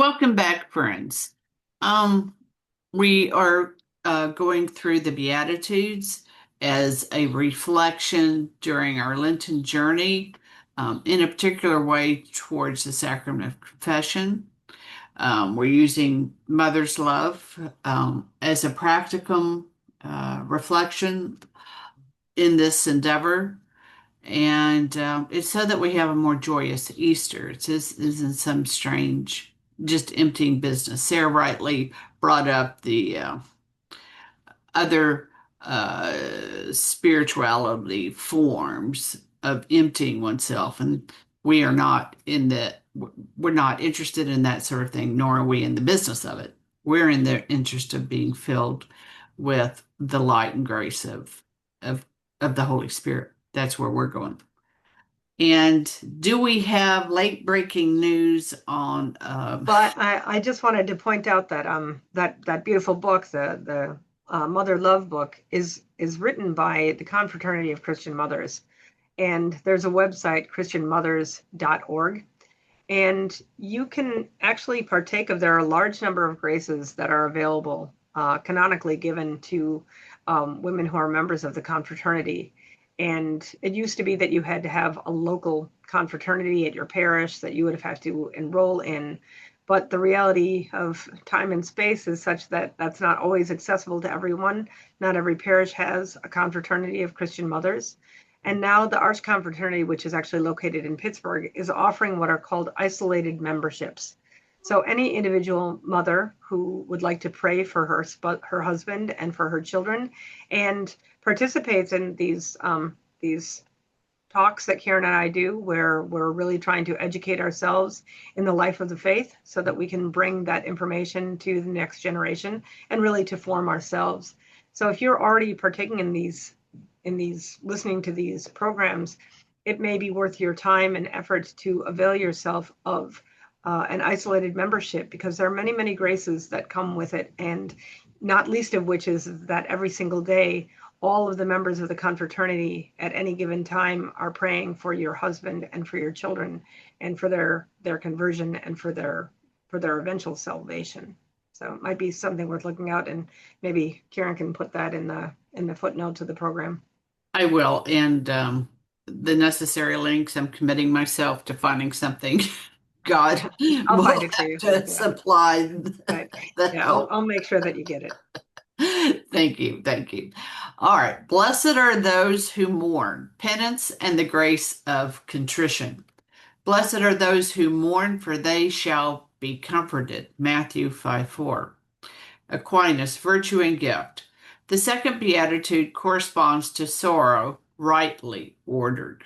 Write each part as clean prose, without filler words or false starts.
Welcome back, friends. Um, we are going through the Beatitudes as a reflection during our Lenten journey, in a particular way towards the sacrament of confession. We're using Mother's Love as a practicum reflection in this endeavor. And it's so that we have a more joyous Easter. Isn't some strange, just emptying business. Sarah rightly brought up the other spirituality forms of emptying oneself, and we are not in the we're not interested in that sort of thing, nor are we in the business of it. We're in the interest of being filled with the light and grace of of the Holy Spirit. That's where we're going. And do we have late breaking news on But I just wanted to point out that that beautiful book, the Mother Love book, is written by the Confraternity of Christian Mothers, and there's a website, christianmothers.org, and you can actually partake of. There are a large number of graces that are available, canonically given to women who are members of the confraternity. And it used to be that you had to have a local confraternity at your parish that you would have had to enroll in. But the reality of time and space is such that that's not always accessible to everyone. Not every parish has a confraternity of Christian mothers. And now the Arch Confraternity, which is actually located in Pittsburgh, is offering what are called isolated memberships. So any individual mother who would like to pray for her husband and for her children, and participates in these talks that Karen and I do, where we're really trying to educate ourselves in the life of the faith so that we can bring that information to the next generation and really to form ourselves. So if you're already partaking in these listening to these programs, it may be worth your time and effort to avail yourself of an isolated membership, because there are many, many graces that come with it, and not least of which is that every single day, all of the members of the confraternity at any given time are praying for your husband and for your children and for their conversion and for their eventual salvation. So it might be something worth looking out, and maybe Karen can put that in the footnote to the program. I will, and the necessary links. I'm committing myself to finding something. God I'll will find it for have you. to Yeah, supply right. the Yeah, I'll help. I'll make sure that you get it. Thank you. Thank you. All right. Blessed are those who mourn, penance and the grace of contrition. Blessed are those who mourn, for they shall be comforted. Matthew 5:4. Aquinas, virtue and gift. The second beatitude corresponds to sorrow, rightly ordered.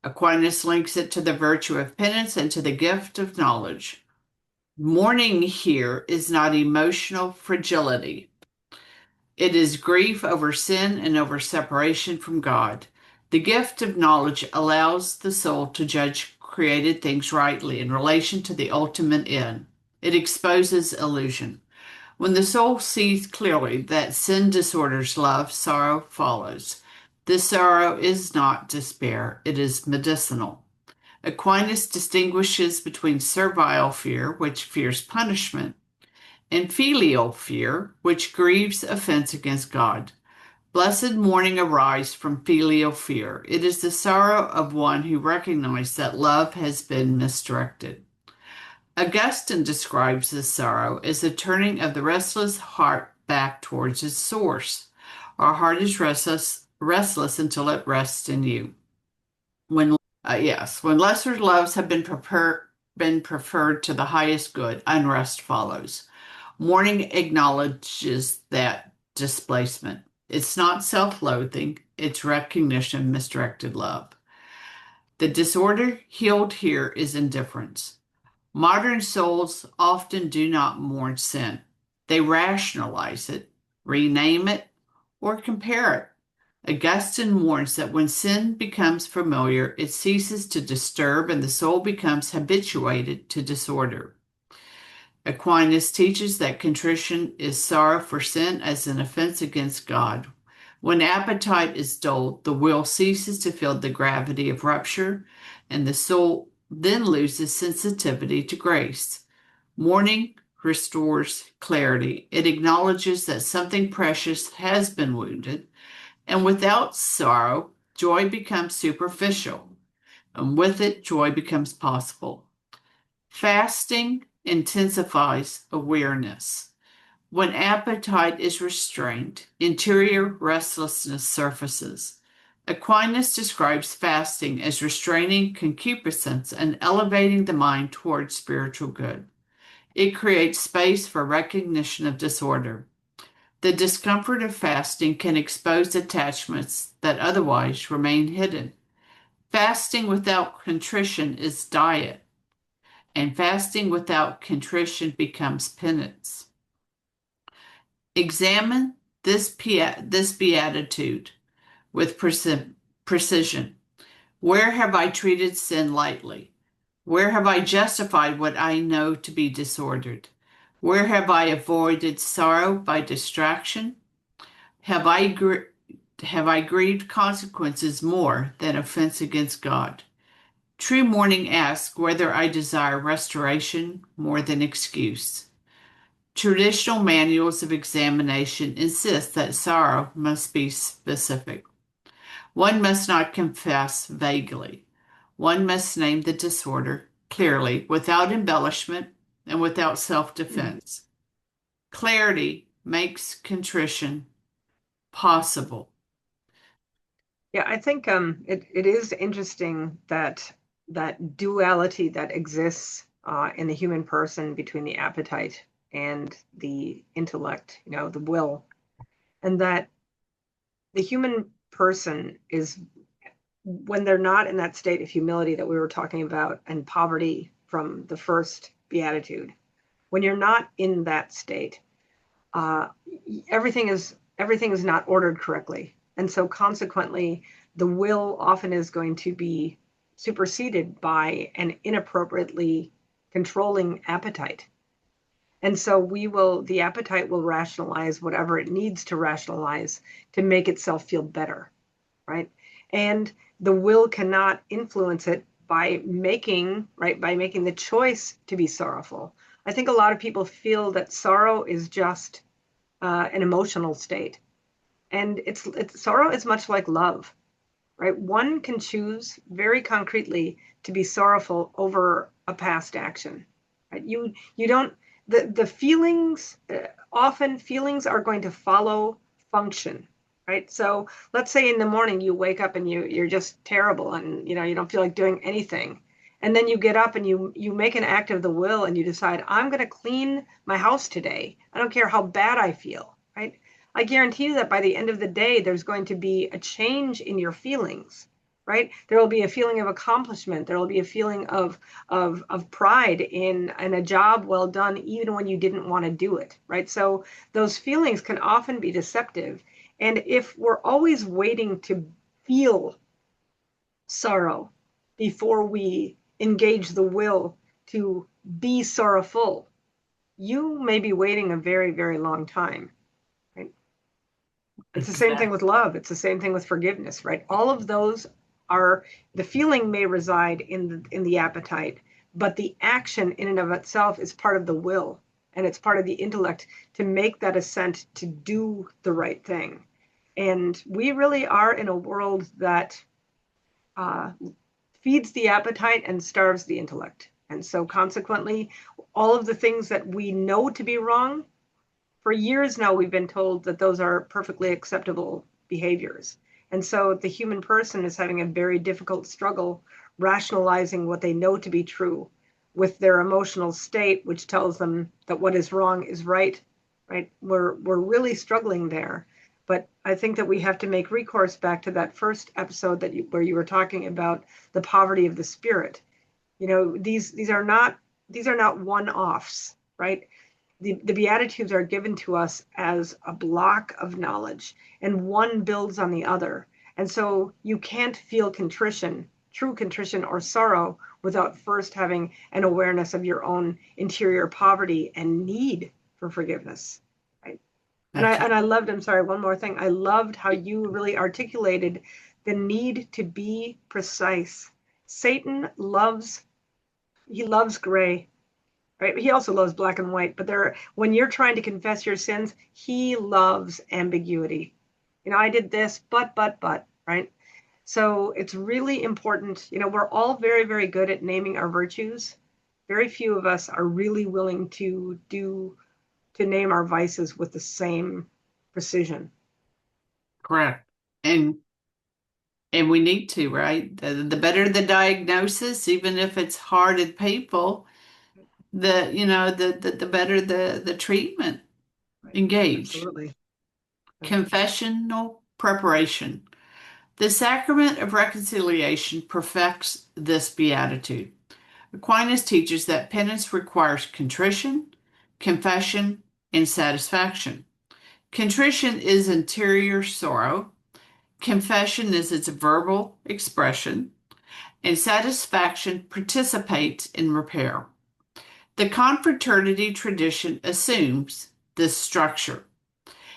Aquinas links it to the virtue of penance and to the gift of knowledge. Mourning here is not emotional fragility. It is grief over sin and over separation from God. The gift of knowledge allows the soul to judge created things rightly in relation to the ultimate end. It exposes illusion. When the soul sees clearly that sin disorders love, sorrow follows. This sorrow is not despair, it is medicinal. Aquinas distinguishes between servile fear, which fears punishment, and filial fear, which grieves offense against God. Blessed mourning arises from filial fear. It is the sorrow of one who recognizes that love has been misdirected. Augustine describes this sorrow as the turning of the restless heart back towards its source. Our heart is restless until it rests in you. When lesser loves have been preferred to the highest good, unrest follows. Mourning acknowledges that displacement. It's not self-loathing, it's recognition of misdirected love. The disorder healed here is indifference. Modern souls often do not mourn sin. They rationalize it, rename it, or compare it. Augustine warns that when sin becomes familiar, it ceases to disturb and the soul becomes habituated to disorder. Aquinas teaches that contrition is sorrow for sin as an offense against God. When appetite is dulled, the will ceases to feel the gravity of rupture, and the soul then loses sensitivity to grace. Mourning restores clarity. It acknowledges that something precious has been wounded, and without sorrow, joy becomes superficial, and with it, joy becomes possible. Fasting intensifies awareness. When appetite is restrained, interior restlessness surfaces. Aquinas describes fasting as restraining concupiscence and elevating the mind towards spiritual good. It creates space for recognition of disorder. The discomfort of fasting can expose attachments that otherwise remain hidden. Fasting without contrition is diet, and fasting without contrition becomes penance. Examine this beatitude with precision. Where have I treated sin lightly? Where have I justified what I know to be disordered? Where have I avoided sorrow by distraction? Have I, have I grieved consequences more than offense against God? True mourning asks whether I desire restoration more than excuse. Traditional manuals of examination insist that sorrow must be specific. One must not confess vaguely. One must name the disorder clearly, without embellishment and without self-defense. Clarity makes contrition possible. Yeah, I think it is interesting that that duality that exists in the human person between the appetite and the intellect, the will, and that the human person is, when they're not in that state of humility that we were talking about and poverty from the first beatitude, when you're not in that state, uh, everything is not ordered correctly, and so consequently, the will often is going to be superseded by an inappropriately controlling appetite. And so the appetite will rationalize whatever it needs to rationalize to make itself feel better, right? And the will cannot influence it by making the choice to be sorrowful. I think a lot of people feel that sorrow is just an emotional state, and it's sorrow is much like love, right? One can choose very concretely to be sorrowful over a past action, right? You don't the feelings often feelings are going to follow function, right? So let's say in the morning you wake up and you're just terrible, and you don't feel like doing anything, and then you get up and you make an act of the will and you decide, I'm going to clean my house today. I don't care how bad I feel, right? I guarantee you that by the end of the day, there's going to be a change in your feelings, right? There will be a feeling of accomplishment. There will be a feeling of pride in a job well done, even when you didn't want to do it, right? So those feelings can often be deceptive. And if we're always waiting to feel sorrow before we engage the will to be sorrowful, you may be waiting a very, very long time. It's the same thing with love. It's the same thing with forgiveness, right? All of those are, the feeling may reside in the appetite, but the action in and of itself is part of the will, and it's part of the intellect to make that assent to do the right thing. And we really are in a world that feeds the appetite and starves the intellect. And so consequently, all of the things that we know to be wrong, for years now, we've been told that those are perfectly acceptable behaviors. And so the human person is having a very difficult struggle rationalizing what they know to be true with their emotional state, which tells them that what is wrong is right, right? We're really struggling there. But I think that we have to make recourse back to that first episode where you were talking about the poverty of the spirit. These are not one-offs, right? The Beatitudes are given to us as a block of knowledge, and one builds on the other. And so you can't feel contrition, true contrition or sorrow, without first having an awareness of your own interior poverty and need for forgiveness. Right? And I loved, I'm sorry, one more thing. I loved how you really articulated the need to be precise. Satan loves gray. right? He also loves black and white, but when you're trying to confess your sins, he loves ambiguity. I did this, but, right? So it's really important. We're all very, very good at naming our virtues. Very few of us are really willing to name our vices with the same precision. Correct. And we need to, right? The better the diagnosis, even if it's hard and painful, the better the treatment. Right. Engage. Absolutely. Confessional preparation. The sacrament of reconciliation perfects this beatitude. Aquinas teaches that penance requires contrition, confession, and satisfaction. Contrition is interior sorrow, confession is its verbal expression, and satisfaction participates in repair. The confraternity tradition assumes this structure.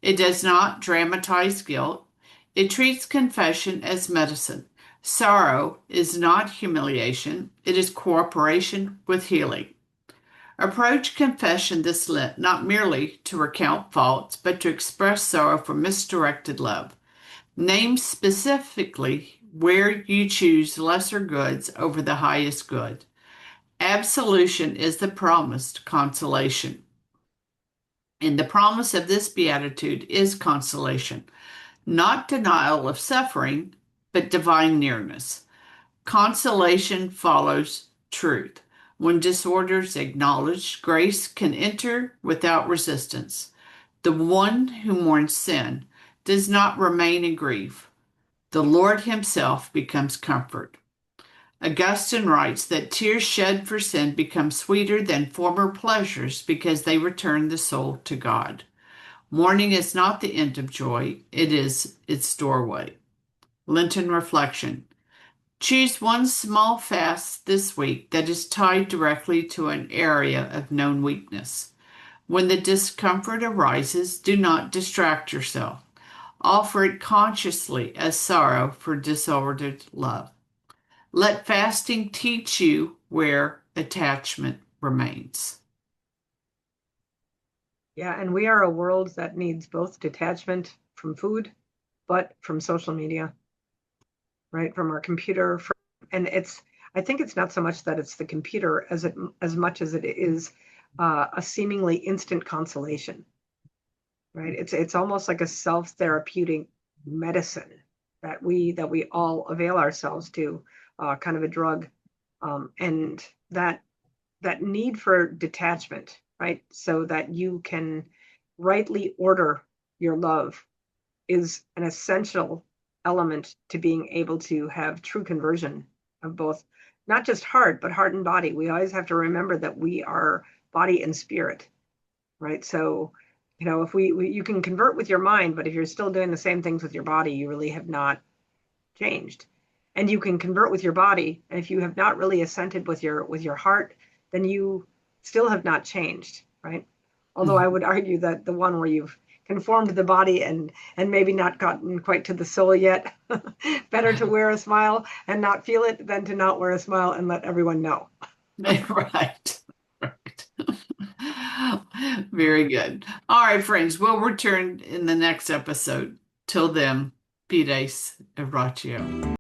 It does not dramatize guilt. It treats confession as medicine. Sorrow is not humiliation, it is cooperation with healing. Approach confession this Lent not merely to recount faults, but to express sorrow for misdirected love. Name specifically where you choose lesser goods over the highest good. Absolution is the promised consolation. And the promise of this beatitude is consolation, not denial of suffering, but divine nearness. Consolation follows truth. When disorders acknowledged, grace can enter without resistance. The one who mourns sin does not remain in grief. The Lord himself becomes comfort. Augustine writes that tears shed for sin become sweeter than former pleasures because they return the soul to God. Mourning is not the end of joy, it is its doorway. Lenten reflection. Choose one small fast this week that is tied directly to an area of known weakness. When the discomfort arises, do not distract yourself. Offer it consciously as sorrow for disordered love. Let fasting teach you where attachment remains. Yeah, and we are a world that needs both detachment from food, but from social media, right? From our computer, and I think it's not so much that it's the computer as much as it is a seemingly instant consolation, right? It's almost like a self-therapeutic medicine that we all avail ourselves to, kind of a drug, and that need for detachment, right? So that you can rightly order your love is an essential element to being able to have true conversion of both, not just heart, but heart and body. We always have to remember that we are body and spirit, right? So, if you can convert with your mind, but if you're still doing the same things with your body, you really have not changed. And you can convert with your body, and if you have not really assented with your heart, then you still have not changed, right? Although I would argue that the one where you've conformed the body and maybe not gotten quite to the soul yet, better to wear a smile and not feel it than to not wear a smile and let everyone know. Right. Right. Very good. All right, friends. We'll return in the next episode. Till then, Fides Evratio.